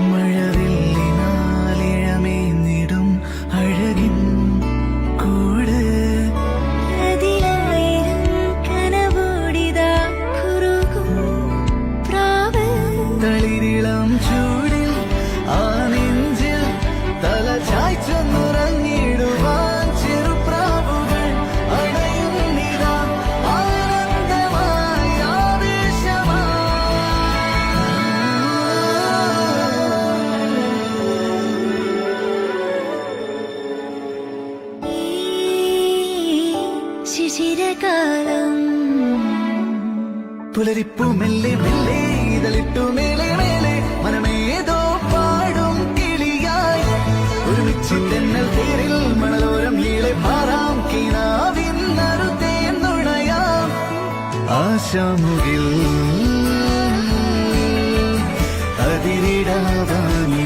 മഴവില്ലിനാലിഴമേന്നിടും അഴകിൻ കൂട് അതിലായിരം കനവോടിതാ കുറുകും പ്രാവ് തളിരിളം ചൂടിൽ ആ നെഞ്ചിൽ തല ചായ്ച്ചൊന്നുറങ്ങിടുവാൻ ചെറുപ്രാവുകൾ അണയുന്നിതാ ആനന്ദമായി ഈ ശിശിരകാലം പുലരിപ്പു മെല്ലെ മെല്ലെ ഇതളിട്ടു മേലെ മേലെ മനമേതോ പാടും കിളിയായി ഒരുമിച്ച് തെന്നൽ തേരിൽ മണലോരം നീളെ പാറാം കിനാവിൻ നറുതേ നുണയാം ആശാമുകിൽ അതിരിടാവാനി